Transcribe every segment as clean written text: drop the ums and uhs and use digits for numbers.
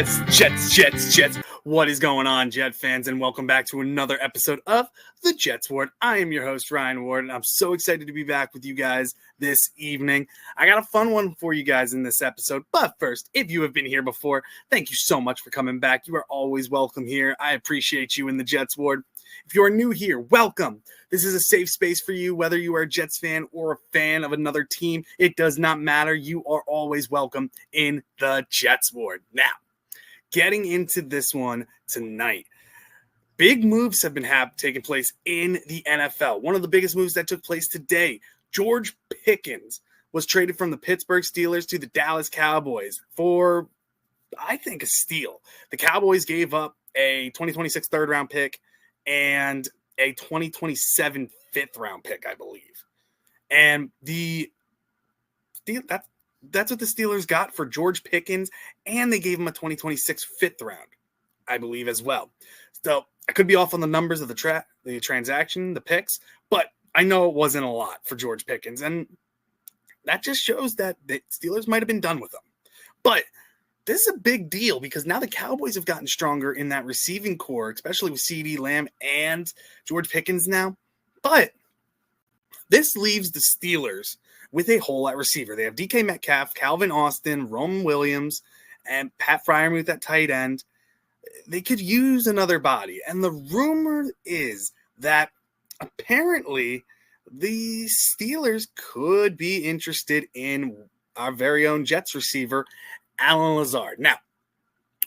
Jets. What is going on, Jet fans? And welcome back to another episode of the Jets Ward. I am your host, Ryan Ward, and I'm so excited to be back with you guys this evening. I got a fun one for you guys in this episode. But first, if you have been here before, thank you so much for coming back. You are always welcome here. I appreciate you in the Jets Ward. If you are new here, welcome. This is a safe space for you, whether you are a Jets fan or a fan of another team. It does not matter. You are always welcome in the Jets Ward. Now, getting into this one tonight, big moves have been taking place in the NFL. One of the biggest moves that took place today, George Pickens was traded from the Pittsburgh Steelers to the Dallas Cowboys for, I think, a steal. The Cowboys gave up a 2026 third-round pick and a 2027 fifth-round pick, I believe. And that's what the Steelers got for George Pickens, and they gave him a 2026 fifth round, I believe, as well. So I could be off on the numbers of the transaction, the picks, but I know it wasn't a lot for George Pickens, and that just shows that the Steelers might have been done with him. But this is a big deal because now the Cowboys have gotten stronger in that receiving core, especially with CeeDee Lamb and George Pickens now. But this leaves the Steelers with a hole at receiver. They have DK Metcalf, Calvin Austin, Roman Williams, and Pat Freiermuth at tight end. They could use another body. And the rumor is that apparently the Steelers could be interested in our very own Jets receiver, Allen Lazard. Now,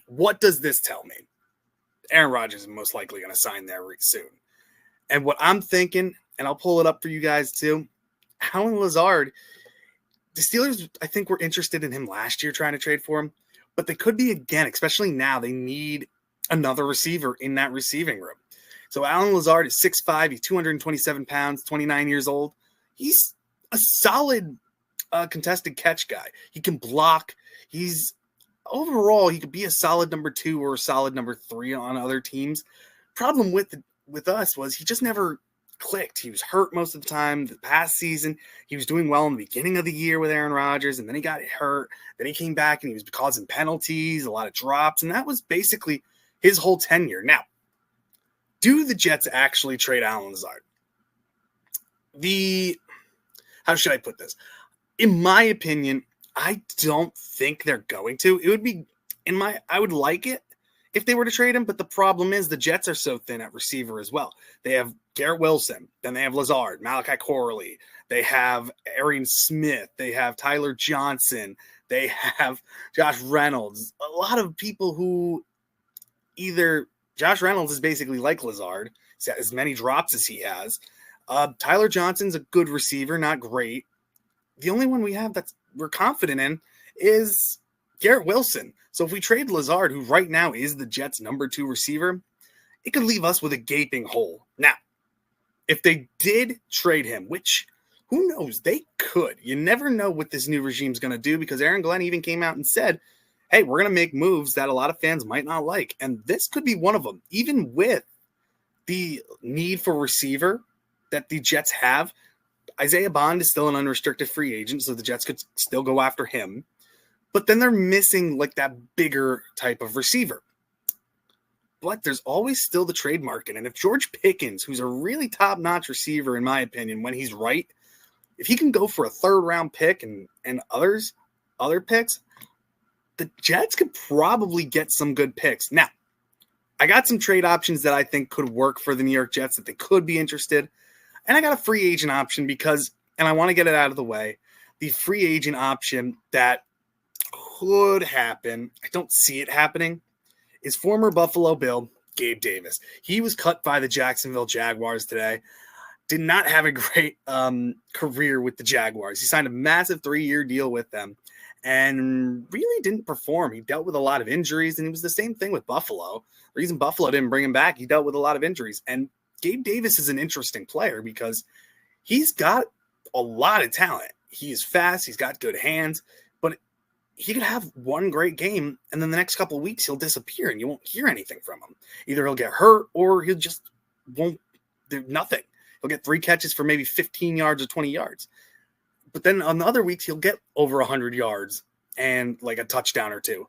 what does this tell me? Aaron Rodgers is most likely going to sign there soon. And what I'm thinking, and I'll pull it up for you guys too, Allen Lazard, the Steelers, I think, were interested in him last year trying to trade for him, but they could be again, especially now. They need another receiver in that receiving room. So Allen Lazard is 6'5", he's 227 pounds, 29 years old. He's a solid contested catch guy. He can block. Overall, he could be a solid number 2 or a solid number 3 on other teams. Problem with us was he just never clicked. He was hurt most of the time. The past season, he was doing well in the beginning of the year with Aaron Rodgers, and then he got hurt. Then he came back and he was causing penalties, a lot of drops, and that was basically his whole tenure. Now, do the Jets actually trade Allen Lazard? How should I put this? In my opinion, I don't think they're going to. It would be I would like it if they were to trade him, but the problem is the Jets are so thin at receiver as well. They have Garrett Wilson, then they have Lazard, Malachi Corley, they have Arian Smith, they have Tyler Johnson, they have Josh Reynolds. A lot of people who Josh Reynolds is basically like Lazard. He's got as many drops as he has. Tyler Johnson's a good receiver, not great. The only one we have that we're confident in is Garrett Wilson. So if we trade Lazard, who right now is the Jets' number 2 receiver, it could leave us with a gaping hole. Now, if they did trade him, which who knows, they could. You never know what this new regime is going to do because Aaron Glenn even came out and said, hey, we're going to make moves that a lot of fans might not like. And this could be one of them. Even with the need for receiver that the Jets have, Isaiah Bond is still an unrestricted free agent, so the Jets could still go after him. But then they're missing like that bigger type of receiver. But there's always still the trade market. And if George Pickens, who's a really top-notch receiver, in my opinion, when he's right, if he can go for a third-round pick and other picks, the Jets could probably get some good picks. Now, I got some trade options that I think could work for the New York Jets, that they could be interested. And I got a free agent option and I want to get it out of the way, the free agent option that could happen, I don't see it happening, is former Buffalo Bill Gabe Davis. He was cut by the Jacksonville Jaguars today. Did not have a great career with the Jaguars. He signed a massive 3-year deal with them and really didn't perform. He dealt with a lot of injuries, and it was the same thing with Buffalo. The reason Buffalo didn't bring him back, he dealt with a lot of injuries. And Gabe Davis is an interesting player because he's got a lot of talent. He is fast. He's got good hands, but he could have one great game, and then the next couple of weeks he'll disappear, and you won't hear anything from him. Either he'll get hurt or he'll just won't do nothing. He'll get 3 catches for maybe 15 yards or 20 yards. But then on the other weeks, he'll get over 100 yards and like a touchdown or two.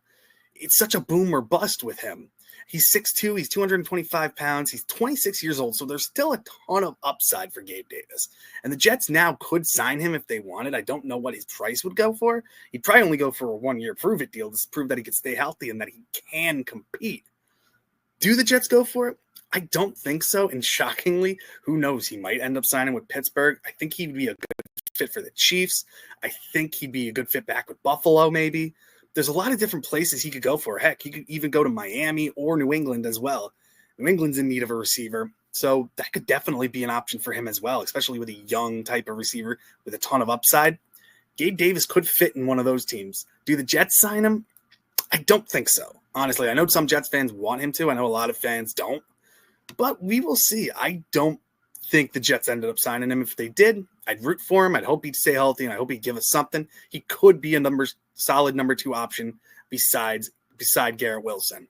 it's such a boom or bust with him. He's 6'2", he's 225 pounds, he's 26 years old, so there's still a ton of upside for Gabe Davis. And the Jets now could sign him if they wanted. I don't know what his price would go for. He'd probably only go for a 1-year prove-it deal to prove that he could stay healthy and that he can compete. Do the Jets go for it? I don't think so, and shockingly, who knows, he might end up signing with Pittsburgh. I think he'd be a good fit for the Chiefs. I think he'd be a good fit back with Buffalo, maybe. There's a lot of different places he could go for. Heck, he could even go to Miami or New England as well. New England's in need of a receiver, so that could definitely be an option for him as well, especially with a young type of receiver with a ton of upside. Gabe Davis could fit in one of those teams. Do the Jets sign him? I don't think so. Honestly, I know some Jets fans want him to. I know a lot of fans don't. But we will see. I don't think the Jets ended up signing him. If they did, I'd root for him. I'd hope he'd stay healthy, and I hope he'd give us something. He could be a solid number 2 option beside Garrett Wilson.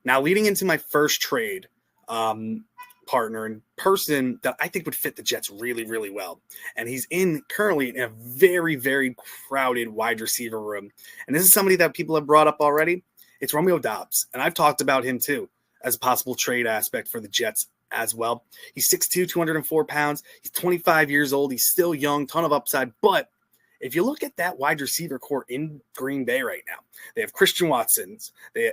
Now, leading into my first trade partner and person that I think would fit the Jets really, really well. And he's currently in a very, very crowded wide receiver room. And this is somebody that people have brought up already. It's Romeo Doubs. And I've talked about him too as a possible trade aspect for the Jets as well. He's 6'2", 204 pounds. He's 25 years old. He's still young, ton of upside. But if you look at that wide receiver core in Green Bay right now, they have Christian Watson, they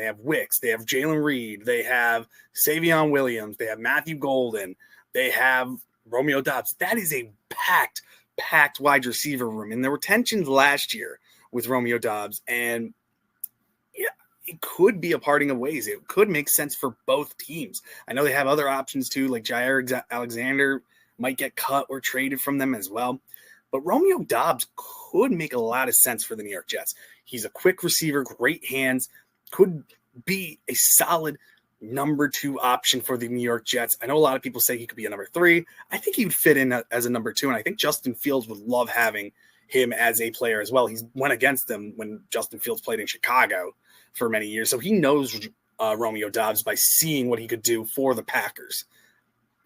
have Wicks, they have Jalen Reed, they have Savion Williams, they have Matthew Golden, they have Romeo Doubs. That is a packed wide receiver room. And there were tensions last year with Romeo Doubs, and it could be a parting of ways. It could make sense for both teams. I know they have other options too, like Jair Alexander might get cut or traded from them as well. But Romeo Doubs could make a lot of sense for the New York Jets. He's a quick receiver, great hands, could be a solid number 2 option for the New York Jets. I know a lot of people say he could be a number 3. I think he would fit in as a number 2, and I think Justin Fields would love having him as a player as well. He went against them when Justin Fields played in Chicago for many years, so he knows Romeo Doubs by seeing what he could do for the Packers.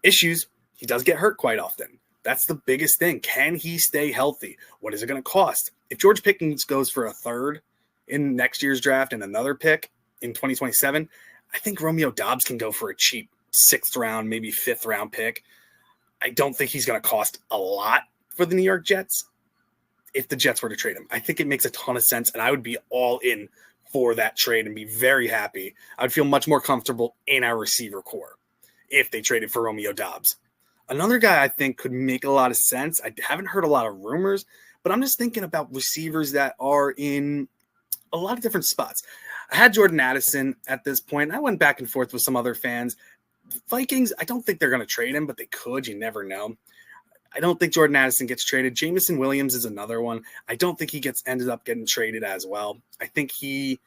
Issues, he does get hurt quite often. That's the biggest thing. Can he stay healthy? What is it going to cost? If George Pickens goes for a 3rd in next year's draft and another pick in 2027, I think Romeo Doubs can go for a cheap 6th round, maybe 5th round pick. I don't think he's going to cost a lot for the New York Jets if the Jets were to trade him. I think it makes a ton of sense, and I would be all in for that trade and be very happy. I would feel much more comfortable in our receiver core if they traded for Romeo Doubs. Another guy I think could make a lot of sense. I haven't heard a lot of rumors, but I'm just thinking about receivers that are in a lot of different spots. I had Jordan Addison at this point. I went back and forth with some other fans. Vikings, I don't think they're going to trade him, but they could. You never know. I don't think Jordan Addison gets traded. Jameson Williams is another one. I don't think he ended up getting traded as well. I think he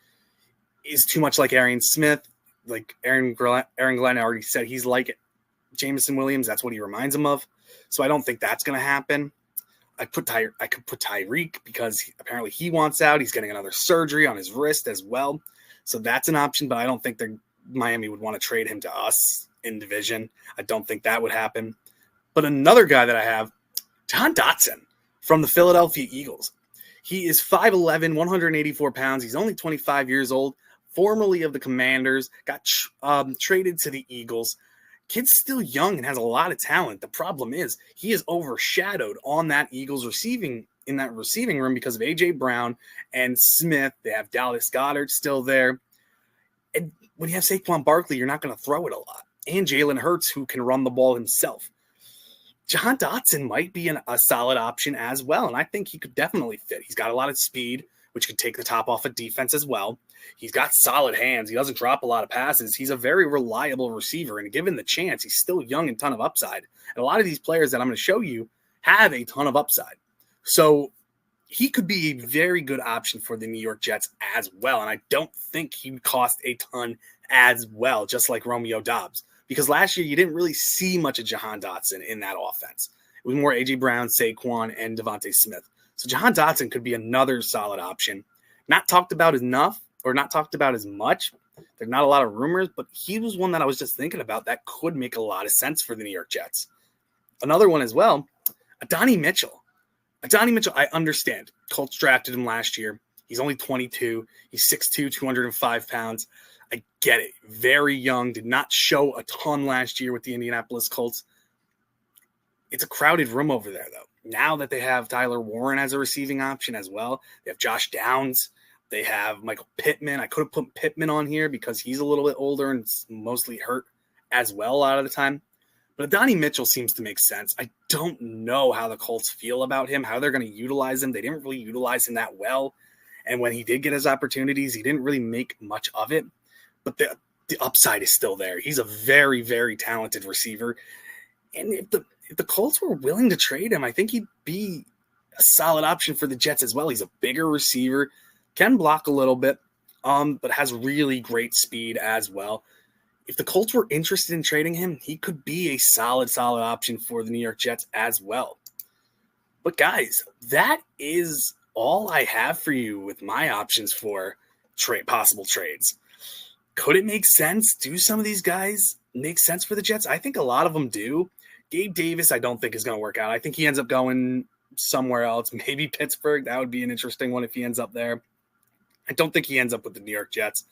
is too much like Arian Smith. Like Aaron Glenn already said, he's like Jameson Williams. That's what he reminds him of. So I don't think that's going to happen. I could put Tyreek because apparently he wants out. He's getting another surgery on his wrist as well. So that's an option, but I don't think Miami would want to trade him to us in division. I don't think that would happen. But another guy that I have, John Dotson from the Philadelphia Eagles. He is 5'11", 184 pounds. He's only 25 years old, formerly of the Commanders, got traded to the Eagles. Kid's still young and has a lot of talent. The problem is he is overshadowed on that Eagles receiving room because of A.J. Brown and Smith. They have Dallas Goedert still there. And when you have Saquon Barkley, you're not going to throw it a lot. And Jalen Hurts, who can run the ball himself. John Dotson might be a solid option as well, and I think he could definitely fit. He's got a lot of speed, which could take the top off of defense as well. He's got solid hands. He doesn't drop a lot of passes. He's a very reliable receiver, and given the chance, he's still young and ton of upside. And a lot of these players that I'm going to show you have a ton of upside. So he could be a very good option for the New York Jets as well, and I don't think he would cost a ton as well, just like Romeo Doubs. Because last year, you didn't really see much of Jahan Dotson in that offense. It was more A.J. Brown, Saquon, and Devontae Smith. So Jahan Dotson could be another solid option. Not talked about enough or not talked about as much. There's not a lot of rumors, but he was one that I was just thinking about that could make a lot of sense for the New York Jets. Another one as well, Adonai Mitchell. Adonai Mitchell, I understand. Colts drafted him last year. He's only 22. He's 6'2", 205 pounds. I get it. Very young. Did not show a ton last year with the Indianapolis Colts. It's a crowded room over there, though. Now that they have Tyler Warren as a receiving option as well, they have Josh Downs. They have Michael Pittman. I could have put Pittman on here because he's a little bit older and mostly hurt as well a lot of the time. But Adonai Mitchell seems to make sense. I don't know how the Colts feel about him, how they're going to utilize him. They didn't really utilize him that well. And when he did get his opportunities, he didn't really make much of it. But the upside is still there. He's a very, very talented receiver. And if the Colts were willing to trade him, I think he'd be a solid option for the Jets as well. He's a bigger receiver, can block a little bit, but has really great speed as well. If the Colts were interested in trading him, he could be a solid option for the New York Jets as well. But guys, that is all I have for you with my options for possible trades. Could it make sense? Do some of these guys make sense for the Jets? I think a lot of them do. Gabe Davis, I don't think is going to work out. I think he ends up going somewhere else, maybe Pittsburgh. That would be an interesting one if he ends up there. I don't think he ends up with the New York Jets.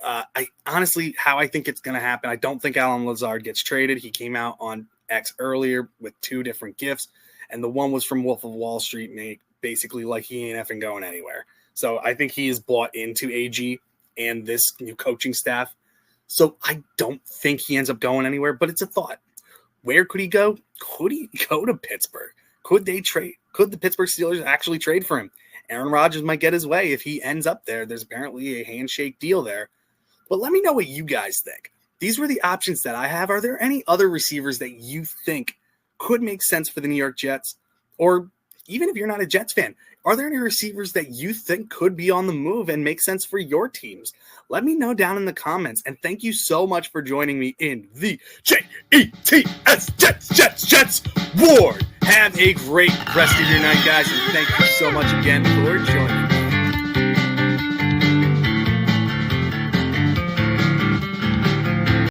I honestly, how I think it's going to happen, I don't think Alan Lazard gets traded. He came out on X earlier with 2 different gifts, and the one was from Wolf of Wall Street, and basically like he ain't effing going anywhere. So I think he is bought into AG and this new coaching staff. So I don't think he ends up going anywhere, but it's a thought. Where could he go? Could he go to Pittsburgh? Could they trade? Could the Pittsburgh Steelers actually trade for him? Aaron Rodgers might get his way if he ends up there. There's apparently a handshake deal there. But let me know what you guys think. These were the options that I have. Are there any other receivers that you think could make sense for the New York Jets? Or even if you're not a Jets fan, are there any receivers that you think could be on the move and make sense for your teams? Let me know down in the comments. And thank you so much for joining me in the Jets Jets Ward. Have a great rest of your night, guys. And thank you so much again for joining me.